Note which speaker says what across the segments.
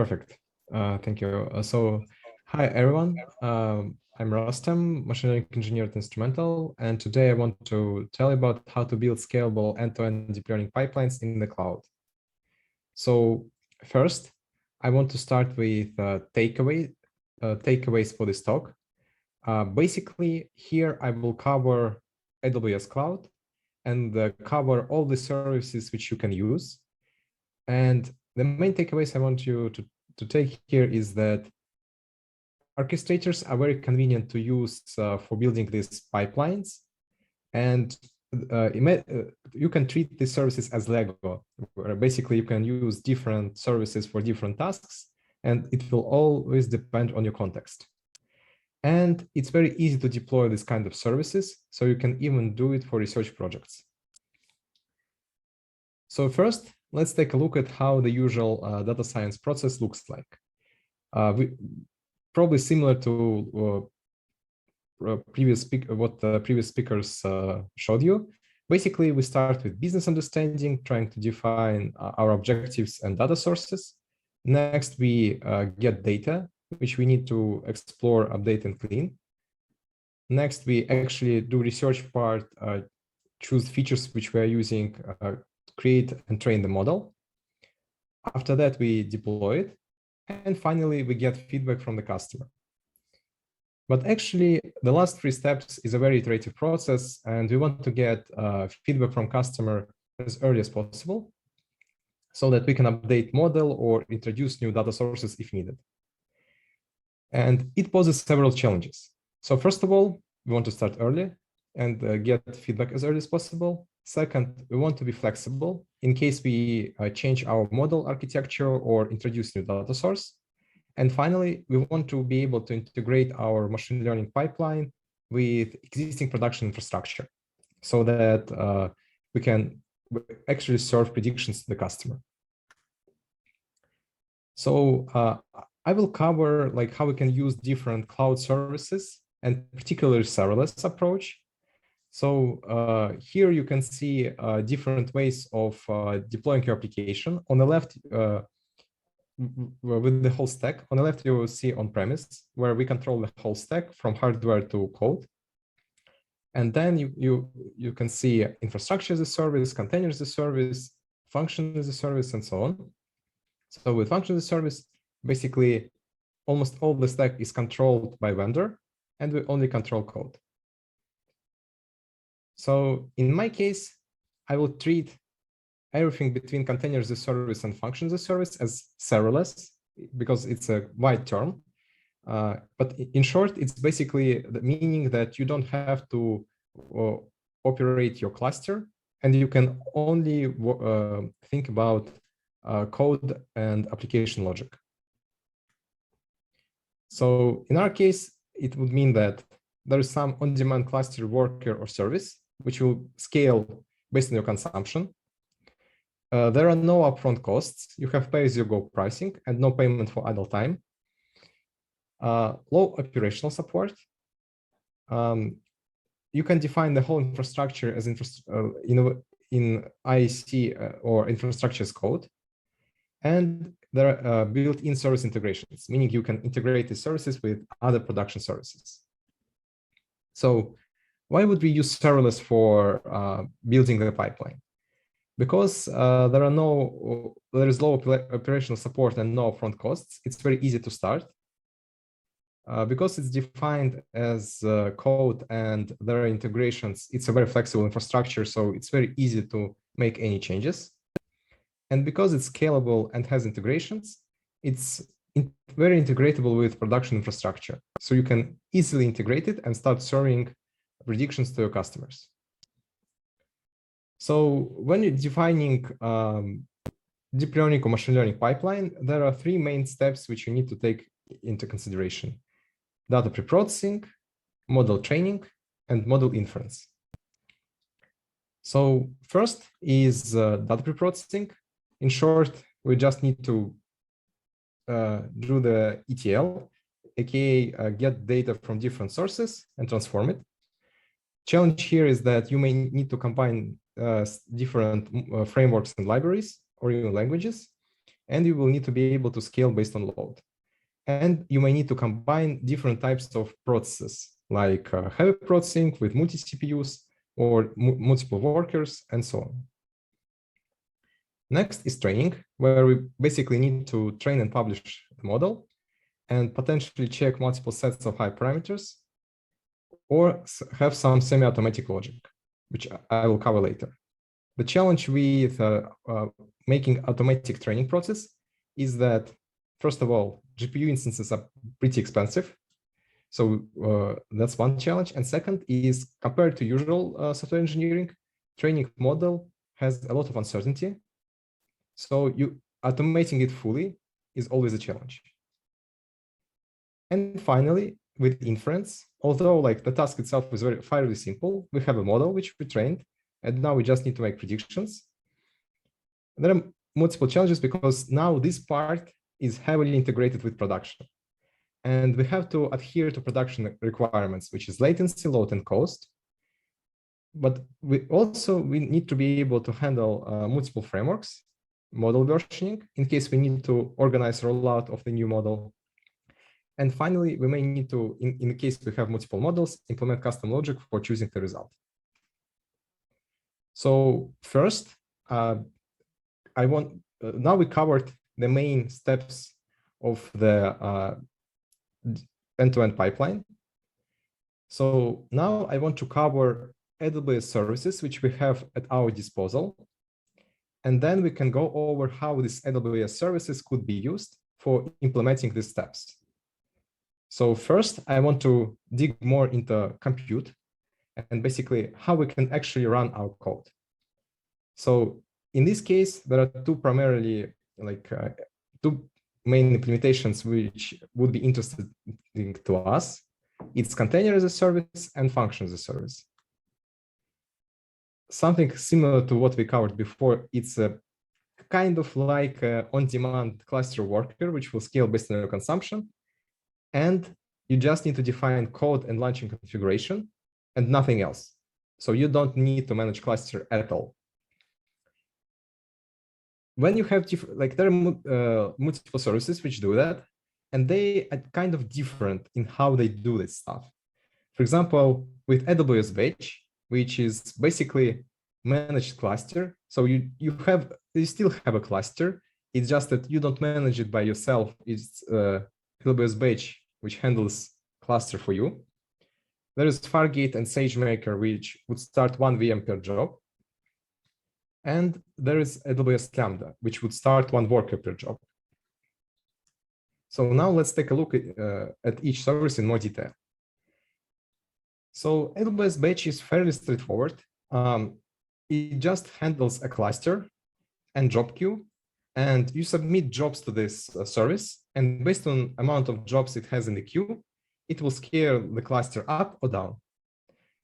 Speaker 1: Perfect. Thank you. Hi, everyone. I'm Rustem, machine learning engineer at Instrumental, and today I want to tell you about how to build scalable end-to-end deep learning pipelines in the cloud. So first, I want to start with takeaways for this talk. Basically, here I will cover AWS Cloud and cover all the services which you can use. And the main takeaways I want you to take here is that orchestrators are very convenient to use for building these pipelines. And you can treat these services as Lego, where basically you can use different services for different tasks, and it will always depend on your context. And it's very easy to deploy this kind of services, so you can even do it for research projects. So first, let's take a look at how the usual data science process looks like. Probably similar to what the previous speakers showed you. Basically, we start with business understanding, trying to define our objectives and data sources. Next, we get data, which we need to explore, update, and clean. Next, we actually do research part, choose features which we are using, create and train the model. After that, we deploy it. And finally, we get feedback from the customer. But actually, the last three steps is a very iterative process, and we want to get feedback from customer as early as possible so that we can update model or introduce new data sources if needed. And it poses several challenges. So first of all, we want to start early and get feedback as early as possible. Second, we want to be flexible in case we change our model architecture or introduce new data source. And finally, we want to be able to integrate our machine learning pipeline with existing production infrastructure so that we can actually serve predictions to the customer. So I will cover how we can use different cloud services and particularly serverless approach. So here you can see different ways of deploying your application. On the left, with the whole stack. On the left, you will see on-premise, where we control the whole stack from hardware to code. And then you can see infrastructure as a service, container as a service, function as a service, and so on. So with function as a service, basically, almost all the stack is controlled by vendor, and we only control code. So in my case, I will treat everything between container as a service and function as a service as serverless, because it's a wide term. But in short, it's basically the meaning that you don't have to operate your cluster, and you can only think about code and application logic. So in our case, it would mean that there is some on-demand cluster worker or service, which will scale based on your consumption. There are no upfront costs. You have pay-as-you-go pricing and no payment for idle time. Low operational support. You can define the whole infrastructure as in IAC or infrastructure as code. And there are built-in service integrations, meaning you can integrate the services with other production services. So why would we use serverless for building the pipeline? Because there is low operational support and no upfront costs, it's very easy to start. Because it's defined as code and there are integrations, it's a very flexible infrastructure, so it's very easy to make any changes. And because it's scalable and has integrations, it's very integratable with production infrastructure. So you can easily integrate it and start serving predictions to your customers. So when you're defining deep learning or machine learning pipeline, there are three main steps which you need to take into consideration: data preprocessing, model training, and model inference. So first is data preprocessing. In short, we just need to do the ETL, aka get data from different sources and transform it. Challenge here is that you may need to combine different frameworks and libraries or even languages. and you will need to be able to scale based on load. And you may need to combine different types of processes, like heavy processing with multi-CPUs or multiple workers, and so on. Next is training, where we basically need to train and publish the model and potentially check multiple sets of high parameters, or have some semi-automatic logic, which I will cover later. The challenge with making automatic training process is that, first of all, GPU instances are pretty expensive. So that's one challenge. And second is, compared to usual software engineering, training model has a lot of uncertainty. So automating it fully is always a challenge. And finally, with inference, although like the task itself is fairly simple, we have a model which we trained, and now we just need to make predictions. There are multiple challenges because now this part is heavily integrated with production. And we have to adhere to production requirements, which is latency, load, and cost. But we need to be able to handle multiple frameworks, model versioning, in case we need to organize rollout of the new model. And finally, we may need to, in the case we have multiple models, implement custom logic for choosing the result. So first, now we covered the main steps of the end-to-end pipeline. So now I want to cover AWS services, which we have at our disposal. And then we can go over how these AWS services could be used for implementing these steps. So first, I want to dig more into compute and basically how we can actually run our code. So in this case, there are two main implementations which would be interesting to us. It's container as a service and function as a service. Something similar to what we covered before, it's a kind of like an on-demand cluster worker, which will scale based on your consumption. And you just need to define code and launching configuration and nothing else. So you don't need to manage cluster at all. When you have there are multiple services which do that, and they are kind of different in how they do this stuff. For example, with AWS Batch, which is basically managed cluster. So you still have a cluster. It's just that you don't manage it by yourself. It's AWS Batch, which handles cluster for you. There is Fargate and SageMaker, which would start one VM per job. And there is AWS Lambda, which would start one worker per job. So now let's take a look at each service in more detail. So AWS Batch is fairly straightforward. It just handles a cluster and job queue, and you submit jobs to this service, and based on amount of jobs it has in the queue, it will scale the cluster up or down.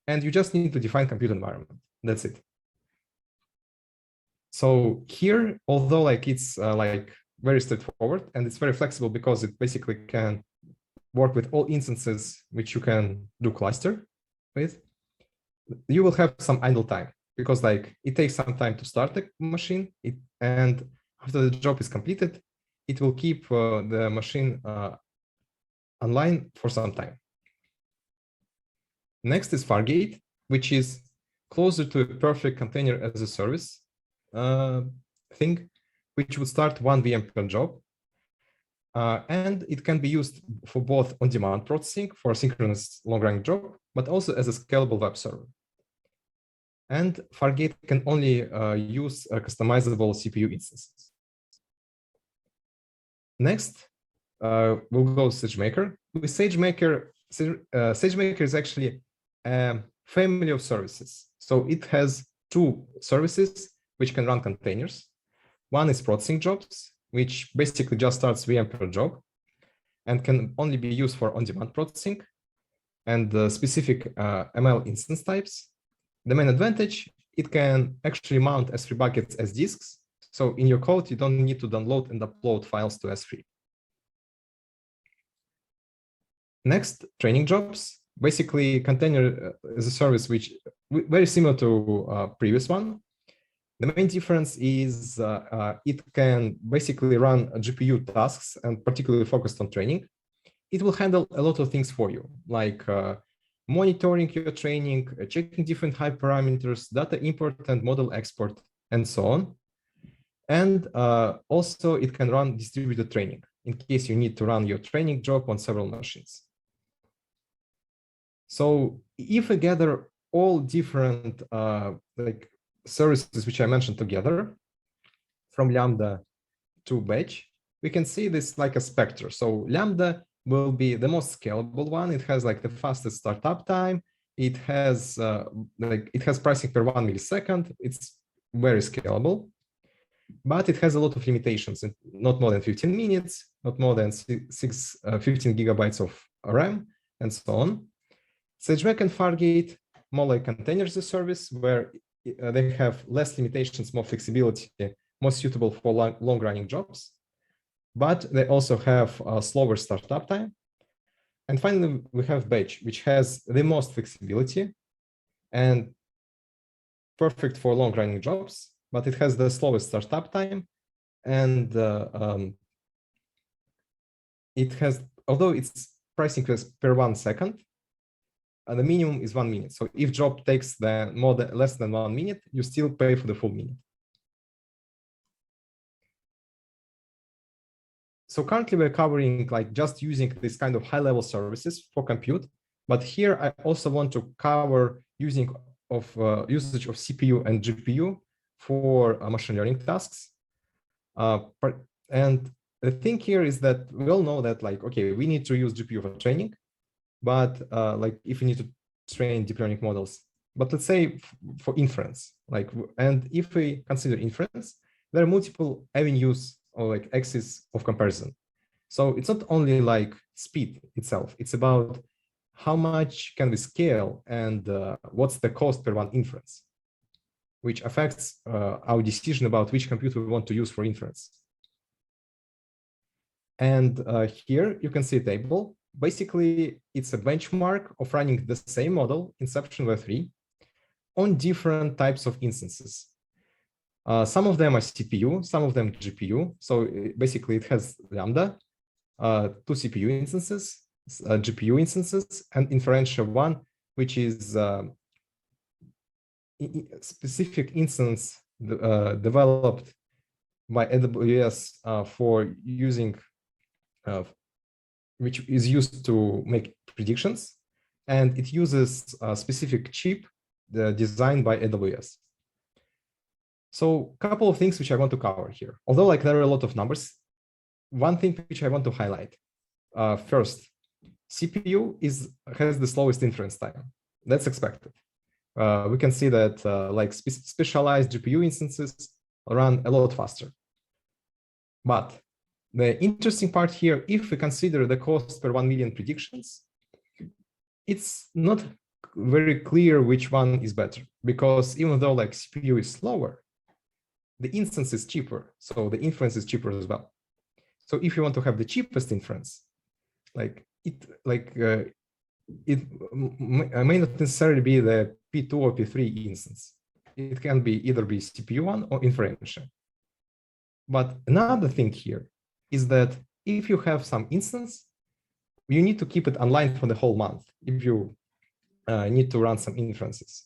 Speaker 1: And you just need to define compute environment. That's it. So here, although it's very straightforward and it's very flexible because it basically can work with all instances which you can do cluster with, you will have some idle time because it takes some time to start the machine, and after the job is completed, it will keep the machine online for some time. Next is Fargate, which is closer to a perfect container as a service thing, which would start one VM per job. And it can be used for both on-demand processing for a synchronous long-running job, but also as a scalable web server. And Fargate can only use customizable CPU instances. Next, we'll go to SageMaker. With SageMaker, SageMaker is actually a family of services. So it has two services which can run containers. One is processing jobs, which basically just starts VM per job and can only be used for on-demand processing and specific ML instance types. The main advantage, it can actually mount S3 buckets as disks. So in your code, you don't need to download and upload files to S3. Next, training jobs. Basically, container as a service, which very similar to previous one. The main difference is it can basically run GPU tasks and particularly focused on training. It will handle a lot of things for you, like monitoring your training, checking different hyperparameters, data import and model export, and so on. And also it can run distributed training in case you need to run your training job on several machines. So if we gather all different like services which I mentioned together, from Lambda to Batch, we can see this like a spectrum. So Lambda will be the most scalable one. It has like the fastest startup time. It has pricing per 1 millisecond. It's very scalable, but it has a lot of limitations. Not more than 15 minutes, not more than 15 gigabytes of RAM, and so on. SageMaker and Fargate, more like containers as a service, where they have less limitations, more flexibility, more suitable for long-running jobs, but they also have a slower startup time. And finally, we have Batch, which has the most flexibility and perfect for long-running jobs, but it has the slowest startup time. And it has, although its pricing is per 1 second, the minimum is 1 minute. So if job takes less than 1 minute, you still pay for the full minute. So currently we're covering like just using this kind of high-level services for compute, but here I also want to cover usage of CPU and GPU for machine learning tasks. And the thing here is that we all know that like, okay, we need to use GPU for training, but like if we need to train deep learning models, but let's say for inference, like, and if we consider inference, there are multiple avenues or like axis of comparison. So it's not only like speed itself, it's about how much can we scale and what's the cost per one inference, which affects our decision about which computer we want to use for inference. And here you can see a table. Basically, it's a benchmark of running the same model, Inception V, on different types of instances. Some of them are CPU, some of them GPU. So basically it has Lambda, 2 CPU instances, GPU instances, and inferential one, which is specific instance developed by AWS for using, which is used to make predictions. And it uses a specific chip designed by AWS. So a couple of things which I want to cover here. Although like there are a lot of numbers, one thing which I want to highlight. First, CPU has the slowest inference time. That's expected. We can see that like specialized GPU instances run a lot faster. But the interesting part here, if we consider the cost per 1 million predictions, it's not very clear which one is better, because even though like CPU is slower, the instance is cheaper, so the inference is cheaper as well. So if you want to have the cheapest inference, like it may not necessarily be the P2 or P3 instance. It can be either be CPU one or inferential. But another thing here is that if you have some instance, you need to keep it online for the whole month if you need to run some inferences.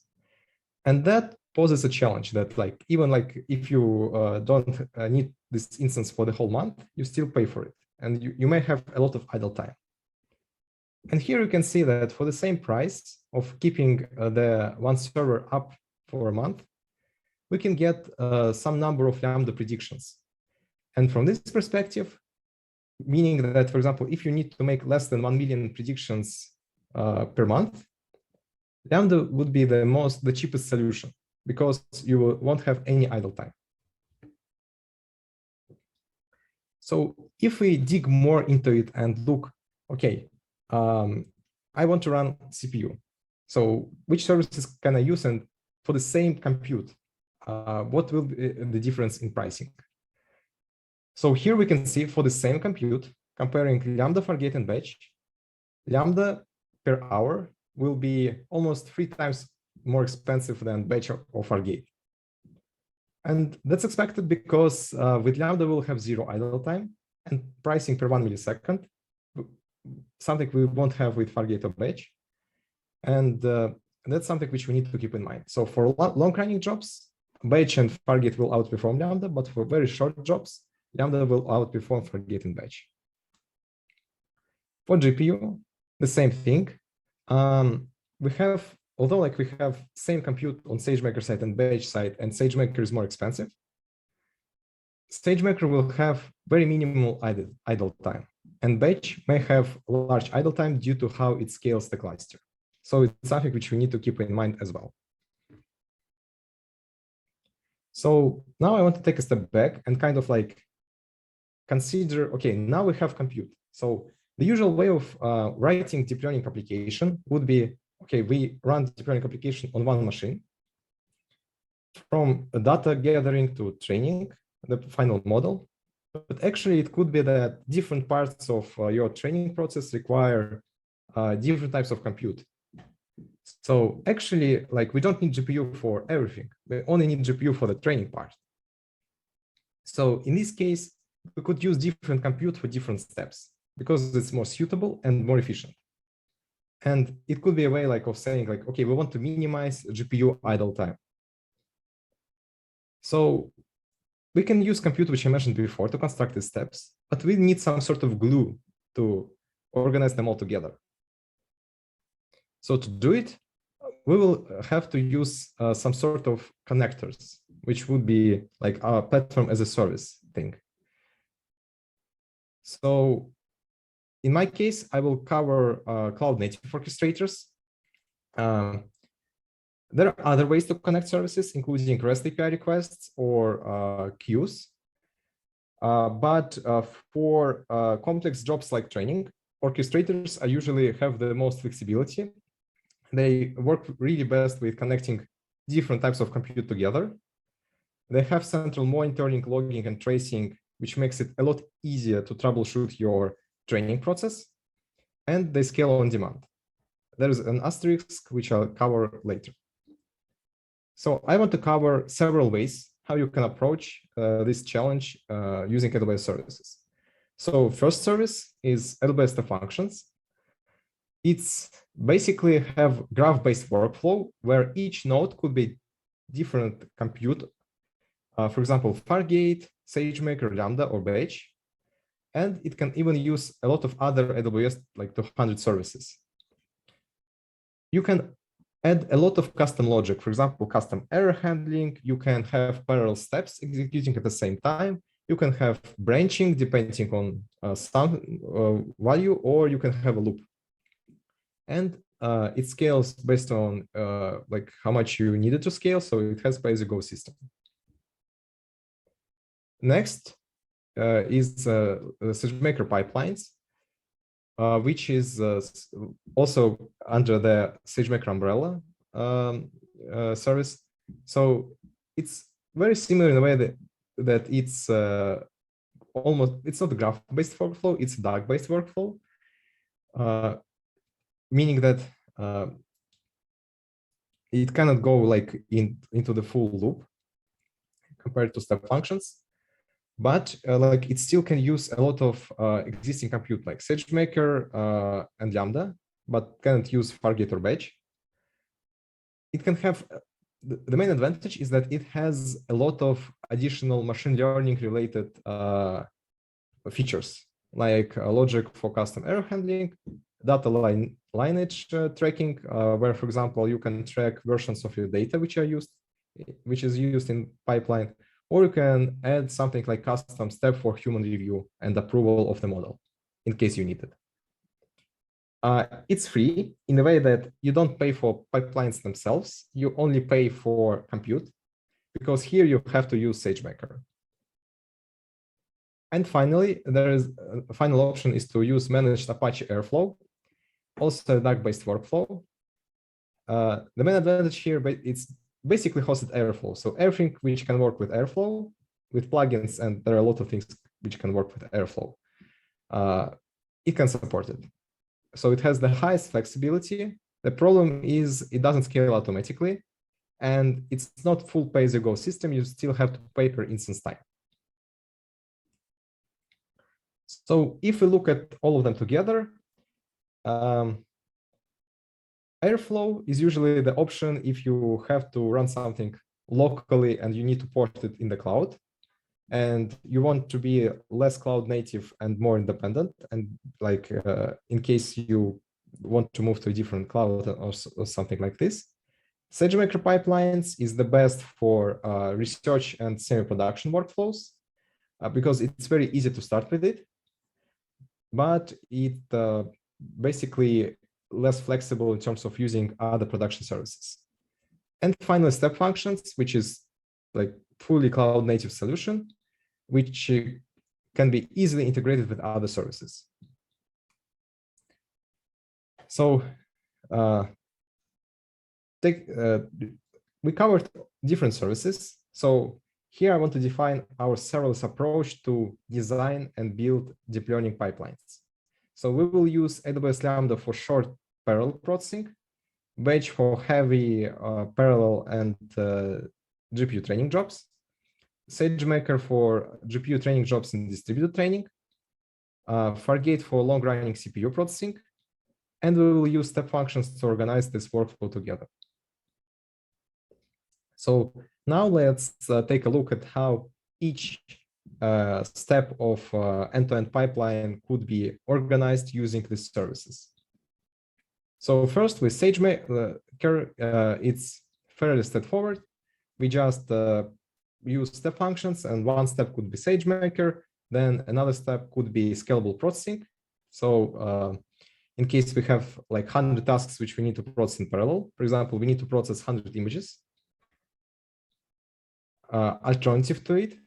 Speaker 1: And that poses a challenge that like, even like if you don't need this instance for the whole month, you still pay for it. And you may have a lot of idle time. And here you can see that for the same price of keeping the one server up for a month, we can get some number of Lambda predictions. And from this perspective, meaning that, for example, if you need to make less than 1 million predictions per month, Lambda would be the cheapest solution, because you won't have any idle time. So if we dig more into it and look, okay, I want to run CPU. So which services can I use? And for the same compute, what will be the difference in pricing? So here we can see for the same compute, comparing Lambda, Fargate, and Batch, Lambda per hour will be almost 3 times more expensive than Batch or Fargate. And that's expected because with Lambda, we'll have 0 idle time and pricing per 1 millisecond, something we won't have with Fargate or Batch. And that's something which we need to keep in mind. So for long-running jobs, Batch and Fargate will outperform Lambda, but for very short jobs, Lambda will outperform Fargate and Batch. For GPU, the same thing. We have, although like we have same compute on SageMaker side and Batch side, and SageMaker is more expensive, SageMaker will have very minimal idle time, and Batch may have large idle time due to how it scales the cluster. So it's something which we need to keep in mind as well. So now I want to take a step back and kind of like consider, okay, now we have compute. So the usual way of writing deep learning application would be, okay, we run deep learning application on one machine. From data gathering to training, the final model. But actually, it could be that different parts of your training process require different types of compute. So actually, like we don't need GPU for everything. We only need GPU for the training part. So in this case, we could use different compute for different steps because it's more suitable and more efficient. And it could be a way like of saying like, okay, we want to minimize GPU idle time. So we can use compute, which I mentioned before, to construct these steps, but we need some sort of glue to organize them all together. So to do it, we will have to use some sort of connectors, which would be like our platform as a service thing. So in my case, I will cover cloud native orchestrators. There are other ways to connect services, including REST API requests or queues. But for complex jobs like training, orchestrators usually have the most flexibility. They work really best with connecting different types of compute together. They have central monitoring, logging, and tracing, which makes it a lot easier to troubleshoot your training process. And they scale on demand. There is an asterisk, which I'll cover later. So I want to cover several ways how you can approach this challenge using AWS services. So first service is AWS Functions. It's basically have graph-based workflow where each node could be different compute. For example, Fargate, SageMaker, Lambda, or Batch. And it can even use a lot of other AWS, like 200 services. You can add a lot of custom logic, for example, custom error handling. You can have parallel steps executing at the same time. You can have branching depending on some value, or you can have a loop. And it scales based on like how much you needed to scale. So it has pay-as-you-go system. Next is SageMaker Pipelines, which is also under the SageMaker umbrella service. So it's very similar in a way that it's it's not a graph-based workflow, it's a DAG-based workflow, meaning that it cannot go like into the full loop compared to step functions. But like it still can use a lot of existing compute like SageMaker and Lambda, but cannot use Fargate or Batch. It can have, the main advantage is that it has a lot of additional machine learning related features, like logic for custom error handling, data lineage tracking, where, for example, you can track versions of your data which is used in pipeline. Or you can add something like custom step for human review and approval of the model in case you need it. It's free in the way that you don't pay for pipelines themselves. You only pay for compute because here you have to use SageMaker. And finally, there is a final option is to use managed Apache Airflow, also a DAG-based workflow. The main advantage here, but it's basically hosted Airflow. So everything which can work with Airflow, with plugins, and there are a lot of things which can work with Airflow, it can support it. So it has the highest flexibility. The problem is it doesn't scale automatically. and it's not full pay-as-you-go system. You still have to pay per instance time. So if we look at all of them together, Airflow is usually the option if you have to run something locally and you need to port it in the cloud, and you want to be less cloud native and more independent, and like in case you want to move to a different cloud or something like this. SageMaker Pipelines is the best for research and semi-production workflows because it's very easy to start with it, but it basically less flexible in terms of using other production services. And finally, step functions, which is like fully cloud native solution, which can be easily integrated with other services. So we covered different services. So here I want to define our serverless approach to design and build deep learning pipelines. So we will use AWS Lambda for short parallel processing, Batch for heavy parallel and GPU training jobs, SageMaker for GPU training jobs and distributed training, Fargate for long-running CPU processing, and we will use step functions to organize this workflow together. So now let's take a look at how each step of end-to-end pipeline could be organized using these services. So first with SageMaker, it's fairly straightforward. We just use step functions, and one step could be SageMaker, then another step could be scalable processing. So in case we have like 100 tasks which we need to process in parallel, for example, we need to process 100 images. Alternative to it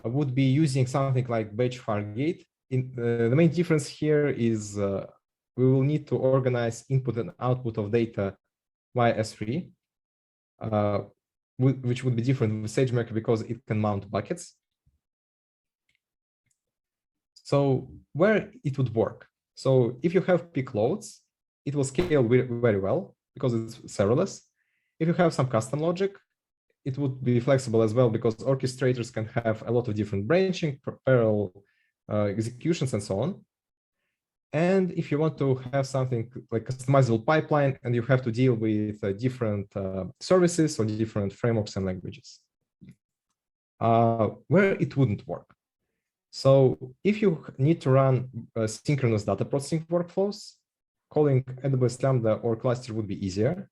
Speaker 1: would be using something like Batch Fargate. The main difference here is we will need to organize input and output of data via S3, which would be different with SageMaker because it can mount buckets. So where it would work. So if you have peak loads, it will scale very well because it's serverless. If you have some custom logic, it would be flexible as well because orchestrators can have a lot of different branching, parallel executions, and so on. And if you want to have something like customizable pipeline and you have to deal with different services or different frameworks and languages, where it wouldn't work. So if you need to run synchronous data processing workflows, calling AWS Lambda or cluster would be easier.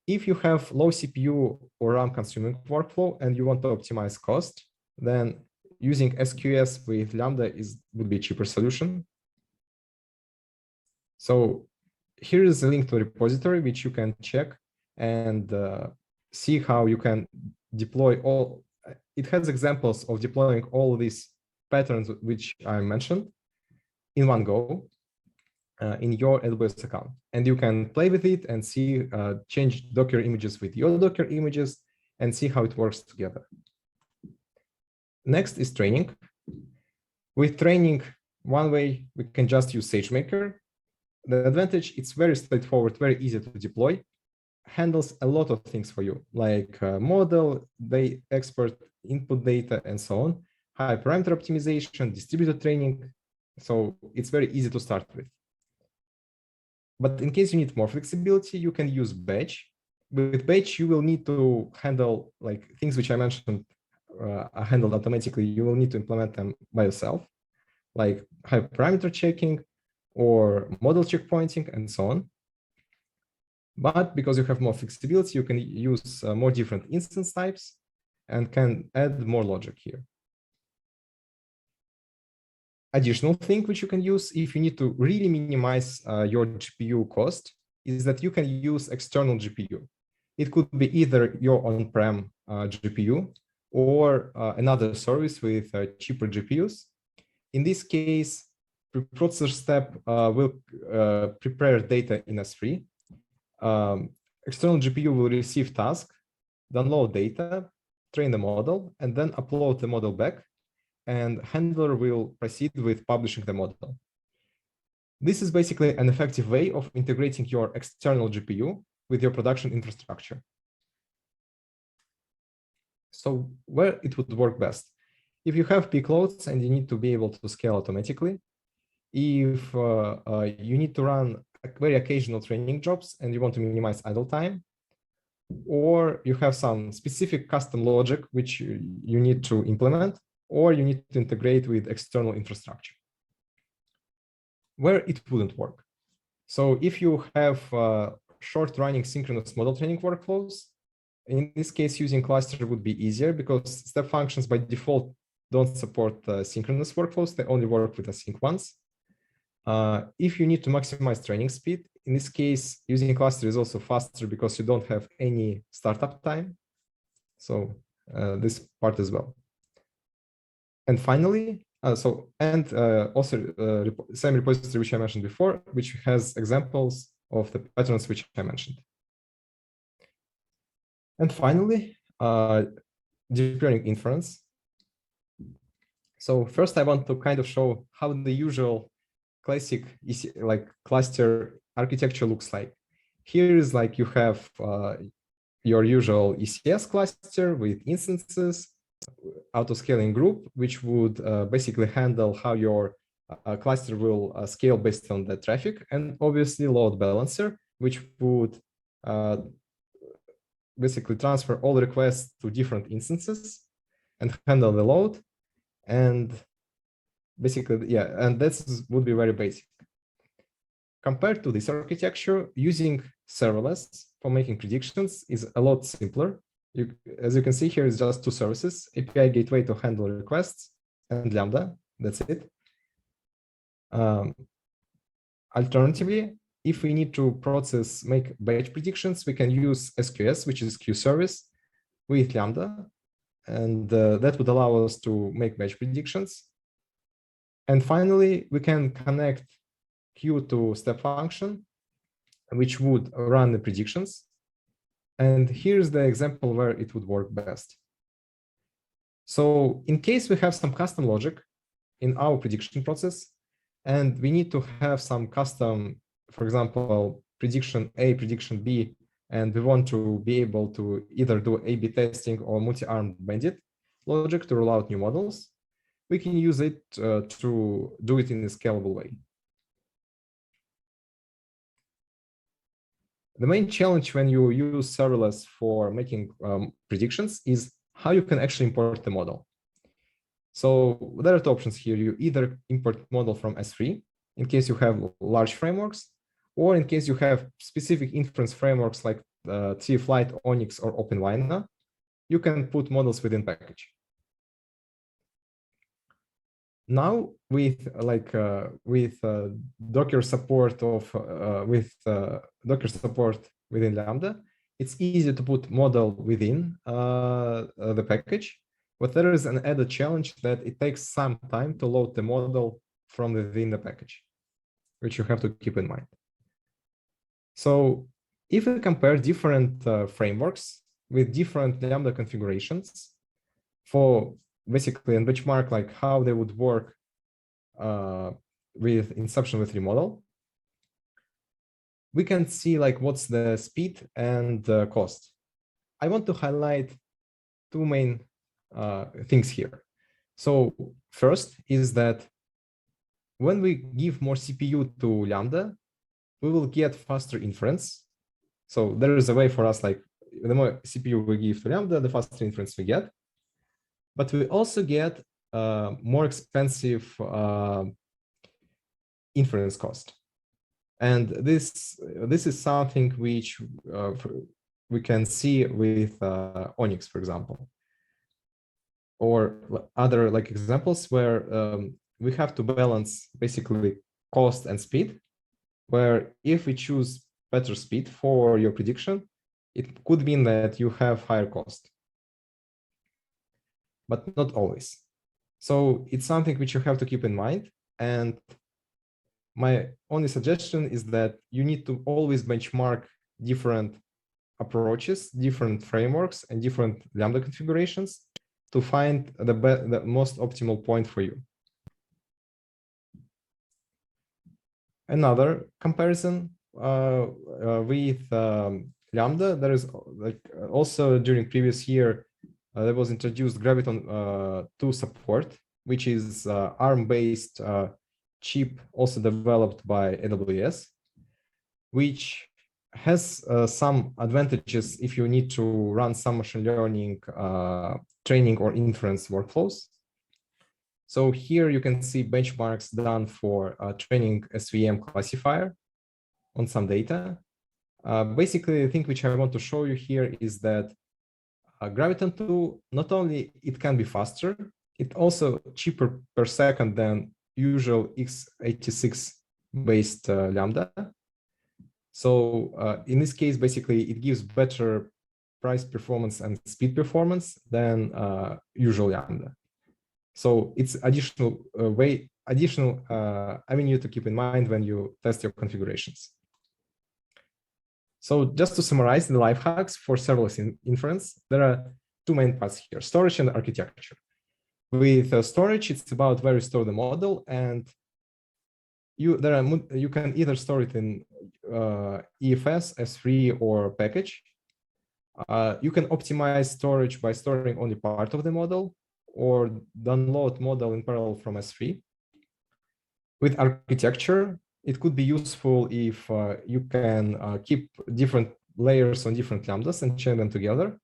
Speaker 1: If you have low CPU or RAM consuming workflow and you want to optimize cost, then using SQS with Lambda would be a cheaper solution. So here is a link to a repository which you can check and see how you can deploy all. It has examples of deploying all these patterns which I mentioned in one go in your AWS account. And you can play with it and see, change Docker images with your Docker images and see how it works together. Next is training. With training, one way we can just use SageMaker. The advantage, it's very straightforward, very easy to deploy, handles a lot of things for you, like model, expert input data, and so on, high parameter optimization, distributed training. So it's very easy to start with. But in case you need more flexibility, you can use Batch. With Batch, you will need to handle like things which I mentioned are handled automatically. You will need to implement them by yourself, like high parameter checking, or model checkpointing, and so on. But because you have more flexibility, you can use more different instance types and can add more logic here. Additional thing which you can use if you need to really minimize your GPU cost is that you can use external GPU. It could be either your on-prem GPU or another service with cheaper GPUs. In this case, preprocessor step will prepare data in S3. External GPU will receive task, download data, train the model, and then upload the model back. And handler will proceed with publishing the model. This is basically an effective way of integrating your external GPU with your production infrastructure. So where it would work best? If you have peak loads and you need to be able to scale automatically, if you need to run very occasional training jobs and you want to minimize idle time, or you have some specific custom logic which you need to implement, or you need to integrate with external infrastructure, where it wouldn't work. So if you have short running synchronous model training workflows, in this case, using cluster would be easier because step functions by default don't support synchronous workflows. They only work with async ones. If you need to maximize training speed, in this case, using cluster is also faster because you don't have any startup time. So this part as well. And finally, also same repository which I mentioned before, which has examples of the patterns which I mentioned. And finally, deep learning inference. So first, I want to kind of show how the usual classic like cluster architecture looks like. Here is like you have your usual ECS cluster with instances, auto-scaling group, which would basically handle how your cluster will scale based on the traffic, and obviously load balancer, which would basically transfer all requests to different instances and handle the load. And basically, yeah, and this would be very basic. Compared to this architecture, using serverless for making predictions is a lot simpler. As you can see here, it's just two services: API gateway to handle requests and Lambda. That's it. Alternatively, if we need to make batch predictions, we can use SQS, which is queue service, with Lambda, and that would allow us to make batch predictions. And finally, we can connect queue to step function, which would run the predictions. And here's the example where it would work best. So in case we have some custom logic in our prediction process, and we need to have some custom, for example, prediction A, prediction B, and we want to be able to either do A/B testing or multi-armed bandit logic to roll out new models, we can use it to do it in a scalable way. The main challenge when you use serverless for making predictions is how you can actually import the model. So there are two options here. You either import model from S3 in case you have large frameworks, or in case you have specific inference frameworks like TF-Lite, Onyx, or OpenVINA, you can put models within package. Now with Docker support Docker support within Lambda, it's easy to put model within the package, but there is an added challenge that it takes some time to load the model from within the package, which you have to keep in mind. So if we compare different frameworks with different Lambda configurations for basically and benchmark like how they would work with Inception V model, we can see like what's the speed and the cost. I want to highlight two main things here. So first is that when we give more CPU to Lambda, we will get faster inference. So there is a way for us, like the more CPU we give to Lambda, the faster inference we get. But we also get more expensive inference cost. And this is something which we can see with Onyx, for example, or other like examples where we have to balance basically cost and speed, where if we choose better speed for your prediction, it could mean that you have higher cost, but not always. So it's something which you have to keep in mind. And my only suggestion is that you need to always benchmark different approaches, different frameworks, and different Lambda configurations to find the most optimal point for you. Another comparison with Lambda, there is also during previous year, there was introduced Graviton 2 support, which is ARM-based chip also developed by AWS, which has some advantages if you need to run some machine learning training or inference workflows. So here you can see benchmarks done for training SVM classifier on some data. Basically, the thing which I want to show you here is that Graviton 2, not only it can be faster, it also cheaper per second than usual x86 based Lambda. So in this case, basically, it gives better price performance and speed performance than usual Lambda. So it's additional avenue to keep in mind when you test your configurations. So just to summarize the life hacks for serverless inference, there are two main parts here: storage and architecture. With storage, it's about where you store the model, and you can either store it in EFS, S3, or package. You can optimize storage by storing only part of the model, or download model in parallel from S3. With architecture, it could be useful if you can keep different layers on different lambdas and chain them together.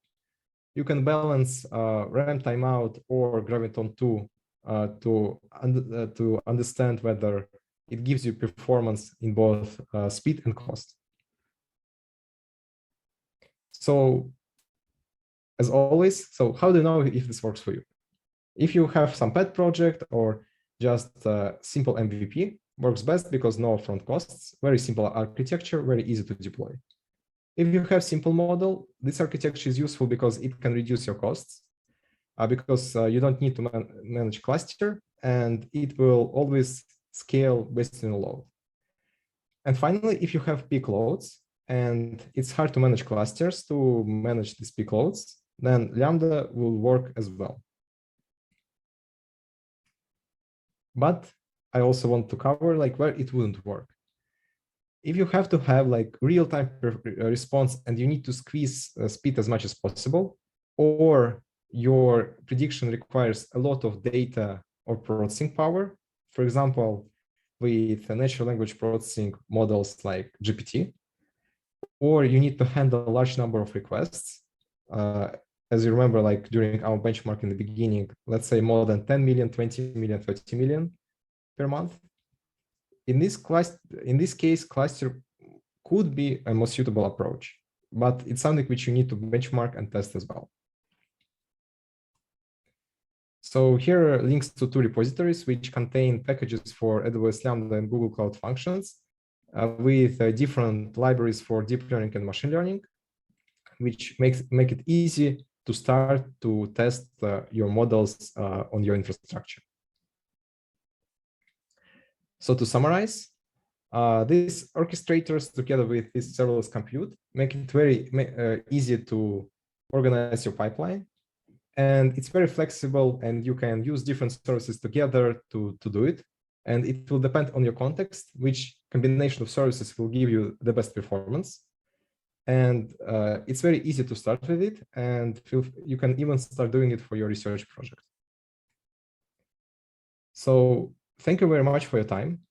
Speaker 1: You can balance RAM timeout or Graviton 2 to understand whether it gives you performance in both speed and cost. So as always, so how do you know if this works for you? If you have some pet project or just a simple MVP, works best because no upfront costs, very simple architecture, very easy to deploy. If you have simple model, this architecture is useful because it can reduce your costs, because you don't need to manage cluster, and it will always scale based on your load. And finally, if you have peak loads and it's hard to manage clusters to manage these peak loads, then Lambda will work as well. But I also want to cover where it wouldn't work. If you have to have real-time response and you need to squeeze speed as much as possible, or your prediction requires a lot of data or processing power, for example, with natural language processing models like GPT, or you need to handle a large number of requests. As you remember, during our benchmark in the beginning, let's say more than 10 million, 20 million, 30 million per month. In this case, cluster could be a more suitable approach, but it's something which you need to benchmark and test as well. So here are links to two repositories which contain packages for AWS Lambda and Google Cloud Functions with different libraries for deep learning and machine learning, which make it easy to start to test your models on your infrastructure. So to summarize, these orchestrators together with this serverless compute make it very easy to organize your pipeline. And it's very flexible, and you can use different services together to do it. And it will depend on your context, which combination of services will give you the best performance. And it's very easy to start with it, and you can even start doing it for your research project. So thank you very much for your time.